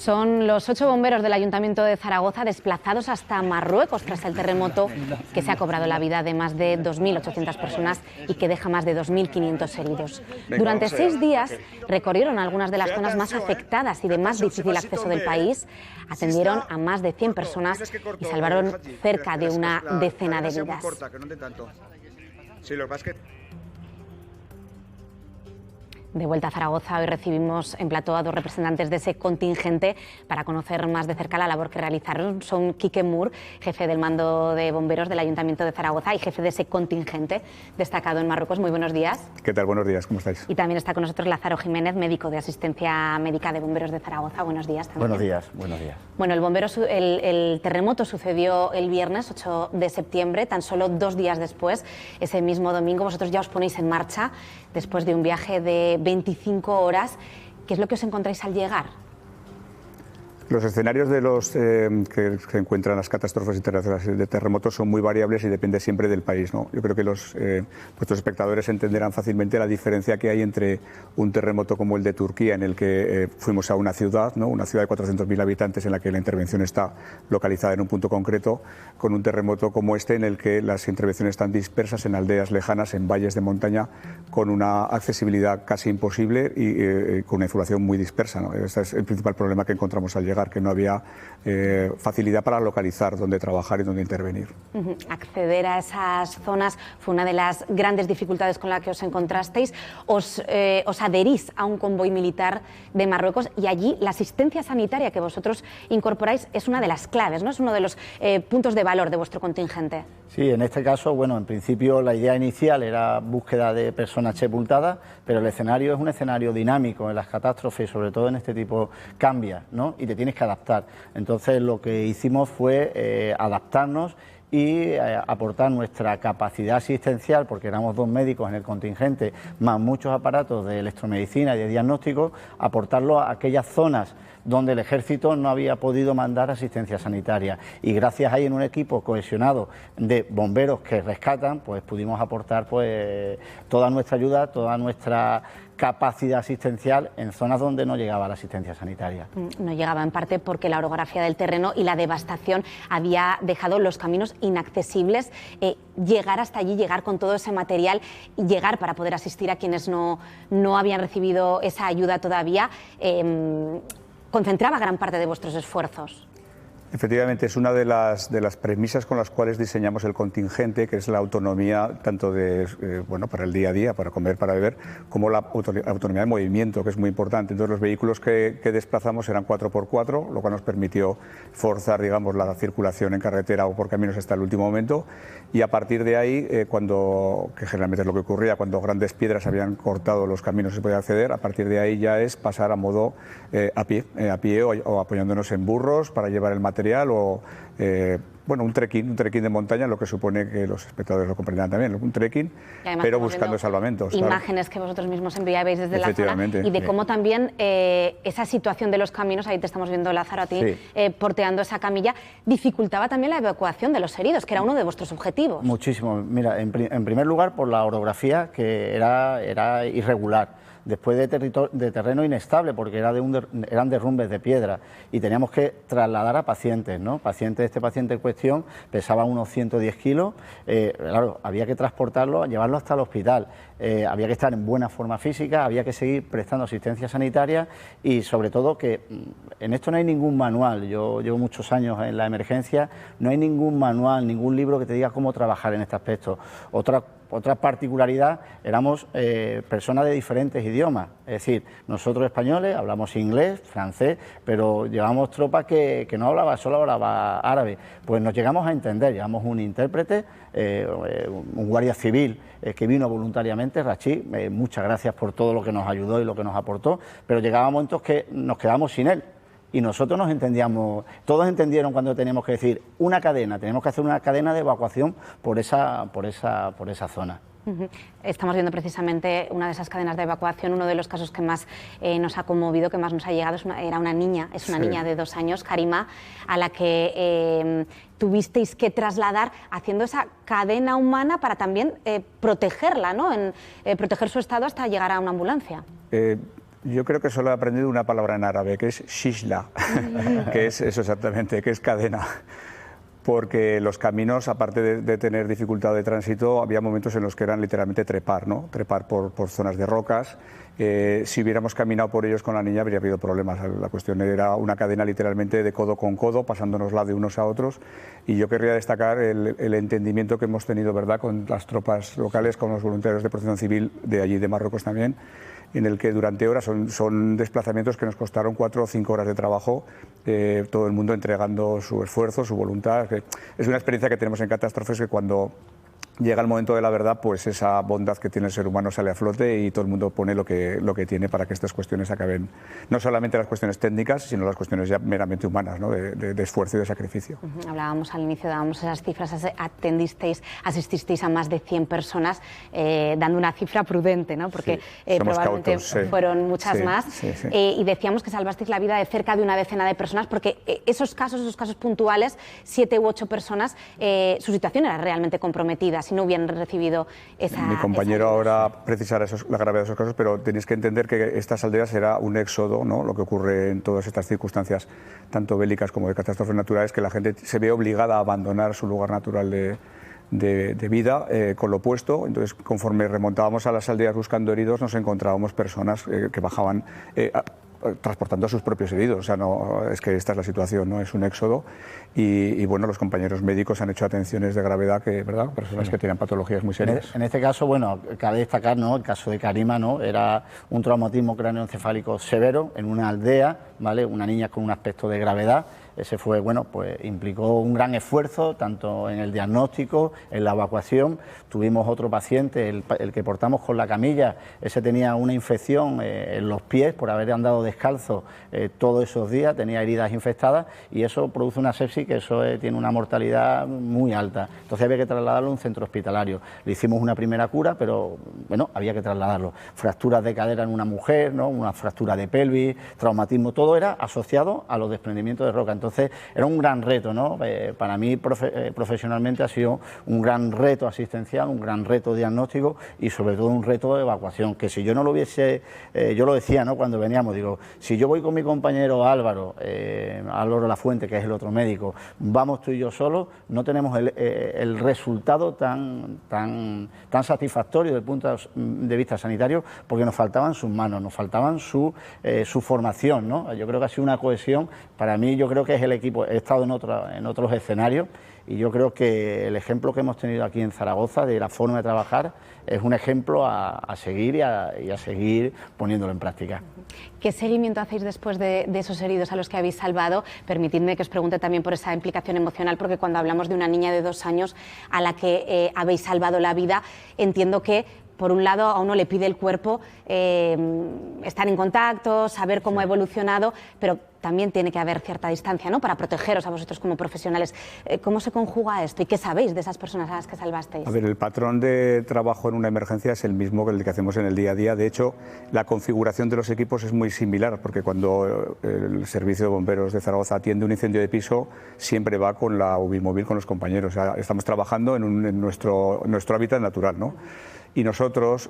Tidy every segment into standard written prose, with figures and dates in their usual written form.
Son los 8 bomberos del Ayuntamiento de Zaragoza desplazados hasta Marruecos tras el terremoto que se ha cobrado la vida de más de 2.800 personas y que deja más de 2.500 heridos. Durante 6 días recorrieron algunas de las zonas más afectadas y de más difícil acceso del país, atendieron a más de 100 personas y salvaron cerca de una decena de vidas. De vuelta a Zaragoza, hoy recibimos en plató a 2 representantes de ese contingente para conocer más de cerca la labor que realizaron. Son Quique Mur, jefe del mando de bomberos del Ayuntamiento de Zaragoza y jefe de ese contingente destacado en Marruecos. Muy buenos días. ¿Qué tal? Buenos días, ¿cómo estáis? Y también está con nosotros Lázaro Jiménez, médico de asistencia médica de bomberos de Zaragoza. Buenos días también. Buenos días, buenos días. Bueno, el terremoto sucedió el viernes 8 de septiembre, tan solo 2 días después, ese mismo domingo. Vosotros ya os ponéis en marcha después de un viaje de 25 horas. ¿Qué es lo que os encontráis al llegar? Los escenarios de los que se encuentran las catástrofes internacionales de terremotos son muy variables y depende siempre del país, ¿no? Yo creo que vuestros espectadores entenderán fácilmente la diferencia que hay entre un terremoto como el de Turquía, en el que fuimos a una ciudad, ¿no? Una ciudad de 400.000 habitantes en la que la intervención está localizada en un punto concreto, con un terremoto como este en el que las intervenciones están dispersas en aldeas lejanas, en valles de montaña, con una accesibilidad casi imposible y con una información muy dispersa, ¿no? Ese es el principal problema que encontramos al llegar, que no había facilidad para localizar dónde trabajar y dónde intervenir. Acceder a esas zonas fue una de las grandes dificultades con las que os encontrasteis. Os adherís a un convoy militar de Marruecos y allí la asistencia sanitaria que vosotros incorporáis es una de las claves, ¿no? Es uno de los puntos de valor de vuestro contingente. Sí, en este caso, bueno, en principio la idea inicial era búsqueda de personas sepultadas, pero el escenario es un escenario dinámico. En las catástrofes, sobre todo en este tipo, cambia, ¿no? Y te tienes que adaptar. Entonces lo que hicimos fue adaptarnos y aportar nuestra capacidad asistencial, porque éramos 2 médicos en el contingente, más muchos aparatos de electromedicina y de diagnóstico, aportarlo a aquellas zonas donde el ejército no había podido mandar asistencia sanitaria. Y gracias a en un equipo cohesionado de bomberos que rescatan, pues pudimos aportar pues toda nuestra ayuda, toda nuestra capacidad asistencial en zonas donde no llegaba la asistencia sanitaria. No llegaba en parte porque la orografía del terreno y la devastación había dejado los caminos inaccesibles. Llegar hasta allí, llegar con todo ese material y llegar para poder asistir a quienes no habían recibido esa ayuda todavía, concentraba gran parte de vuestros esfuerzos. Efectivamente, es una de las premisas con las cuales diseñamos el contingente, que es la autonomía tanto para el día a día, para comer, para beber, como la autonomía de movimiento, que es muy importante. Entonces, los vehículos que desplazamos eran 4x4, lo cual nos permitió forzar, digamos, la circulación en carretera o por caminos hasta el último momento. Y a partir de ahí, que generalmente es lo que ocurría, cuando grandes piedras habían cortado los caminos y se podía acceder, a partir de ahí ya es pasar a modo a pie o apoyándonos en burros para llevar el material o un trekking de montaña, lo que supone que los espectadores lo comprendan también, un trekking, pero buscando salvamentos. Imágenes que vosotros mismos enviabais desde la zona y de cómo también esa situación de los caminos, ahí te estamos viendo, Lázaro, a ti, sí, porteando esa camilla, dificultaba también la evacuación de los heridos, que era uno de vuestros objetivos. Muchísimo. Mira, en primer lugar por la orografía, que era irregular. Después de terreno inestable, porque eran derrumbes de piedra y teníamos que trasladar a pacientes, ¿no? Este paciente en cuestión pesaba unos 110 kilos, claro, había que transportarlo, llevarlo hasta el hospital, había que estar en buena forma física, había que seguir prestando asistencia sanitaria y sobre todo que en esto no hay ningún manual. Yo llevo muchos años en la emergencia, no hay ningún manual, ningún libro que te diga cómo trabajar en este aspecto. Otra particularidad, éramos personas de diferentes idiomas, es decir, nosotros españoles hablamos inglés, francés, pero llevamos tropas que no solo hablaba árabe, pues nos llegamos a entender, llevamos un intérprete, un guardia civil que vino voluntariamente, Rachid, muchas gracias por todo lo que nos ayudó y lo que nos aportó, pero llegaban momentos que nos quedamos sin él. Y nosotros nos entendíamos, todos entendieron cuando teníamos que decir una cadena, tenemos que hacer una cadena de evacuación por esa zona. Estamos viendo precisamente una de esas cadenas de evacuación. Uno de los casos que más nos ha conmovido, que más nos ha llegado, era una niña, niña de 2 años, Karima, a la que tuvisteis que trasladar haciendo esa cadena humana para también protegerla, ¿no? Proteger su estado hasta llegar a una ambulancia. Yo creo que solo he aprendido una palabra en árabe, que es shishla, que es eso exactamente, que es cadena. Porque los caminos, aparte de tener dificultad de tránsito, había momentos en los que eran literalmente trepar, ¿no? Trepar por zonas de rocas. Si hubiéramos caminado por ellos con la niña habría habido problemas. La cuestión era una cadena literalmente de codo con codo, pasándonosla de unos a otros. Y yo querría destacar el entendimiento que hemos tenido, ¿verdad?, con las tropas locales, con los voluntarios de Protección Civil de allí de Marruecos también, en el que durante horas son desplazamientos que nos costaron 4 o 5 horas de trabajo, todo el mundo entregando su esfuerzo, su voluntad. Es una experiencia que tenemos en catástrofes, que cuando llega el momento de la verdad, pues esa bondad que tiene el ser humano sale a flote y todo el mundo pone lo que tiene para que estas cuestiones acaben, no solamente las cuestiones técnicas, sino las cuestiones ya meramente humanas, ¿no? de esfuerzo y de sacrificio. Hablábamos al inicio, dábamos esas cifras, asististeis a más de 100 personas, dando una cifra prudente, ¿no? Porque probablemente cautos, fueron muchas más, y decíamos que salvasteis la vida de cerca de una decena de personas, porque esos casos puntuales, 7 u 8 personas, su situación era realmente comprometida si no hubieran recibido esa... Mi compañero ahora precisará la gravedad de esos casos, pero tenéis que entender que estas aldeas era un éxodo, ¿no? Lo que ocurre en todas estas circunstancias, tanto bélicas como de catástrofes naturales, que la gente se ve obligada a abandonar su lugar natural de vida con lo opuesto. Entonces, conforme remontábamos a las aldeas buscando heridos, nos encontrábamos personas que bajaban transportando a sus propios heridos. O sea, no, es que esta es la situación, ¿no? Es un éxodo y bueno, los compañeros médicos han hecho atenciones de gravedad, ¿verdad? Personas que tenían patologías muy serias. En este caso, bueno, cabe destacar, ¿no?, el caso de Karima, ¿no? Era un traumatismo cráneoencefálico severo en una aldea, ¿vale? Una niña con un aspecto de gravedad. Ese fue, bueno, pues implicó un gran esfuerzo, tanto en el diagnóstico, en la evacuación. Tuvimos otro paciente, el que portamos con la camilla, ese tenía una infección en los pies por haber andado descalzo todos esos días, tenía heridas infectadas y eso produce una sepsis que eso tiene una mortalidad muy alta. Entonces había que trasladarlo a un centro hospitalario. Le hicimos una primera cura, pero bueno, había que trasladarlo. Fracturas de cadera en una mujer, ¿no?, una fractura de pelvis, traumatismo, todo era asociado a los desprendimientos de roca. Entonces era un gran reto, ¿no? Para mí profesionalmente ha sido un gran reto asistencial, un gran reto diagnóstico y sobre todo un reto de evacuación, que si yo no lo hubiese, yo lo decía, ¿no?, cuando veníamos, digo, si yo voy con mi compañero Álvaro Lafuente, que es el otro médico, vamos tú y yo solos, no tenemos el resultado tan satisfactorio desde el punto de vista sanitario, porque nos faltaban sus manos, nos faltaban su formación, ¿no? Yo creo que ha sido una cohesión. Para mí, yo creo que es el equipo. He estado en otros escenarios y yo creo que el ejemplo que hemos tenido aquí en Zaragoza de la forma de trabajar es un ejemplo a seguir y a seguir poniéndolo en práctica. ¿Qué seguimiento hacéis después de esos heridos a los que habéis salvado? Permitidme que os pregunte también por esa implicación emocional, porque cuando hablamos de una niña de 2 años a la que habéis salvado la vida, entiendo que por un lado a uno le pide el cuerpo estar en contacto, saber cómo ha evolucionado, pero también tiene que haber cierta distancia, ¿no?, para protegeros a vosotros como profesionales. ¿Cómo se conjuga esto y qué sabéis de esas personas a las que salvasteis? A ver, el patrón de trabajo en una emergencia es el mismo que el que hacemos en el día a día. De hecho, la configuración de los equipos es muy similar, porque cuando el Servicio de Bomberos de Zaragoza atiende un incendio de piso, siempre va con la UBI móvil con los compañeros. O sea, estamos trabajando en nuestro hábitat natural, ¿no? Y nosotros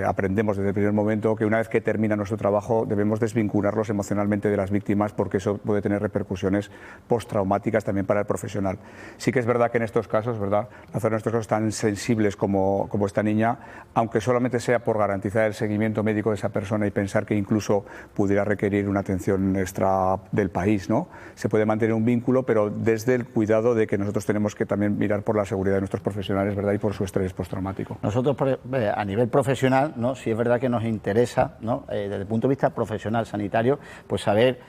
aprendemos desde el primer momento que una vez que termina nuestro trabajo debemos desvincularlos emocionalmente de las víctimas, porque eso puede tener repercusiones postraumáticas también para el profesional. Sí que es verdad que en estos casos, ¿verdad?, hacer estos casos tan sensibles como esta niña, aunque solamente sea por garantizar el seguimiento médico de esa persona y pensar que incluso pudiera requerir una atención extra del país, ¿no?, se puede mantener un vínculo, pero desde el cuidado de que nosotros tenemos que también mirar por la seguridad de nuestros profesionales, ¿verdad?, y por su estrés postraumático. Nosotros, a nivel profesional, ¿no?, sí es verdad que nos interesa, ¿no?, desde el punto de vista profesional sanitario, pues saber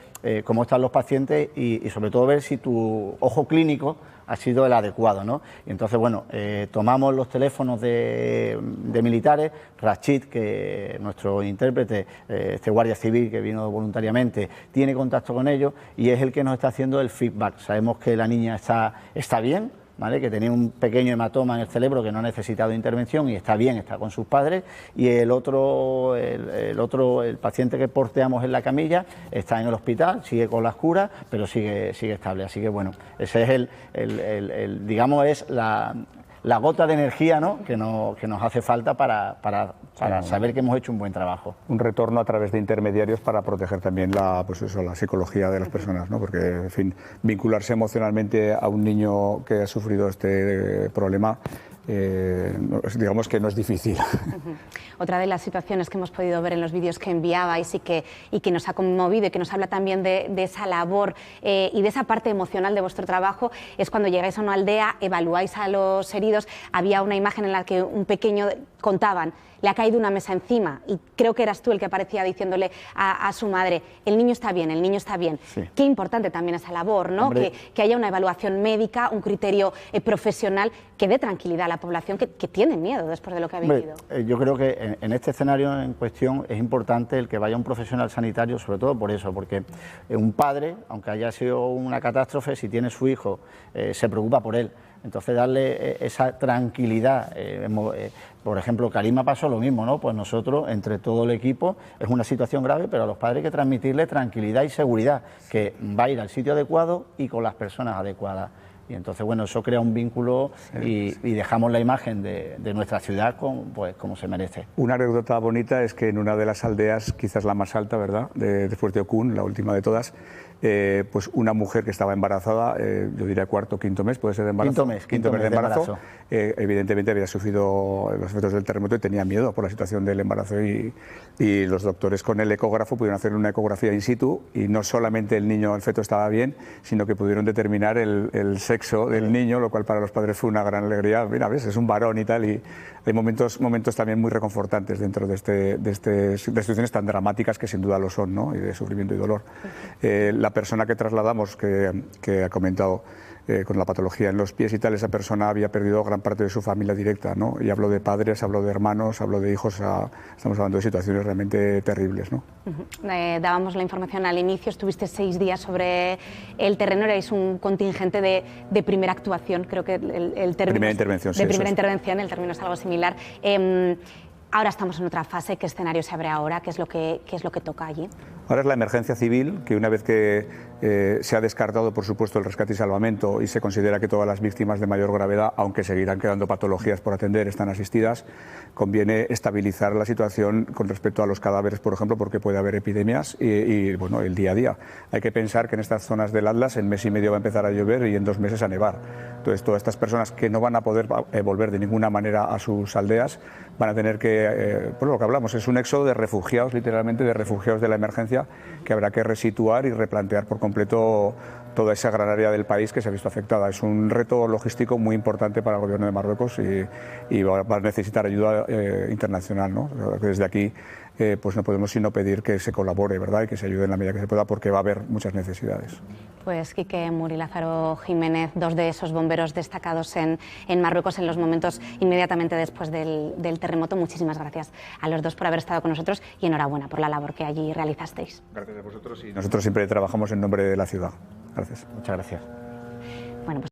cómo están los pacientes y sobre todo ver si tu ojo clínico ha sido el adecuado, ¿no? Y entonces, bueno, tomamos los teléfonos de militares. Rachid, que nuestro intérprete, este guardia civil que vino voluntariamente, tiene contacto con ellos y es el que nos está haciendo el feedback. Sabemos que la niña está bien, ¿vale?, que tenía un pequeño hematoma en el cerebro que no ha necesitado intervención y está bien, está con sus padres, y el paciente que porteamos en la camilla está en el hospital, sigue con las curas, pero sigue estable. Así que bueno, ese es digamos, es la gota de energía, ¿no?, que nos hace falta para saber que hemos hecho un buen trabajo. Un retorno a través de intermediarios para proteger también la psicología de las personas, ¿no? Porque, en fin, vincularse emocionalmente a un niño que ha sufrido este problema, digamos que no es difícil. Otra de las situaciones que hemos podido ver en los vídeos que enviabais y que nos ha conmovido y que nos habla también de esa labor y de esa parte emocional de vuestro trabajo es cuando llegáis a una aldea, evaluáis a los heridos. Había una imagen en la que un pequeño, contaban, le ha caído una mesa encima y creo que eras tú el que aparecía diciéndole a su madre, el niño está bien, el niño está bien. Sí. Qué importante también esa labor, ¿no? Que haya una evaluación médica, un criterio profesional que dé tranquilidad a la población que tiene miedo después de lo que ha vivido. Yo creo que en este escenario en cuestión es importante el que vaya un profesional sanitario, sobre todo por eso, porque un padre, aunque haya sido una catástrofe, si tiene su hijo, se preocupa por él. Entonces darle esa tranquilidad, por ejemplo, Karima pasó lo mismo, ¿no? Pues nosotros, entre todo el equipo, es una situación grave, pero a los padres hay que transmitirle tranquilidad y seguridad, que va a ir al sitio adecuado y con las personas adecuadas. Y entonces, bueno, eso crea un vínculo y dejamos la imagen de nuestra ciudad pues, como se merece. Una anécdota bonita es que en una de las aldeas, quizás la más alta, ¿verdad?, de Fuerte Okun, la última de todas, pues una mujer que estaba embarazada, yo diría cuarto o quinto mes, puede ser de embarazo. Quinto mes de embarazo. Evidentemente había sufrido los efectos del terremoto y tenía miedo por la situación del embarazo y los doctores con el ecógrafo pudieron hacer una ecografía in situ y no solamente el niño, el feto estaba bien, sino que pudieron determinar el sexo del niño, lo cual para los padres fue una gran alegría. Mira, ves, es un varón y tal, y hay momentos también muy reconfortantes dentro de situaciones tan dramáticas que sin duda lo son, ¿no?, y de sufrimiento y dolor. La persona que trasladamos, que ha comentado con la patología en los pies y tal, esa persona había perdido gran parte de su familia directa, ¿no? Y hablo de padres, hablo de hermanos, hablo de hijos, estamos hablando de situaciones realmente terribles, ¿no? Dábamos la información al inicio, estuviste 6 días sobre el terreno, erais un contingente de primera actuación, creo que el término... Primera intervención, sí. De primera intervención, el término es algo similar. Ahora estamos en otra fase. ¿Qué escenario se abre ahora? ¿Qué es lo que toca allí? Ahora es la emergencia civil, que una vez que se ha descartado, por supuesto, el rescate y salvamento y se considera que todas las víctimas de mayor gravedad, aunque seguirán quedando patologías por atender, están asistidas, conviene estabilizar la situación con respecto a los cadáveres, por ejemplo, porque puede haber epidemias y bueno, el día a día. Hay que pensar que en estas zonas del Atlas en mes y medio va a empezar a llover y en 2 meses a nevar. Entonces, todas estas personas que no van a poder volver de ninguna manera a sus aldeas van a tener que, por lo que hablamos, es un éxodo de refugiados, literalmente de refugiados de la emergencia, que habrá que resituar y replantear por completo toda esa gran área del país que se ha visto afectada. Es un reto logístico muy importante para el gobierno de Marruecos y va a necesitar ayuda internacional, ¿no? Desde aquí pues no podemos sino pedir que se colabore, ¿verdad?, y que se ayude en la medida que se pueda, porque va a haber muchas necesidades. Pues Quique Mur y Lázaro Jiménez, 2 de esos bomberos destacados en Marruecos en los momentos inmediatamente después del terremoto. Muchísimas gracias a los 2 por haber estado con nosotros y enhorabuena por la labor que allí realizasteis. Gracias a vosotros y nosotros siempre trabajamos en nombre de la ciudad. Gracias. Muchas gracias.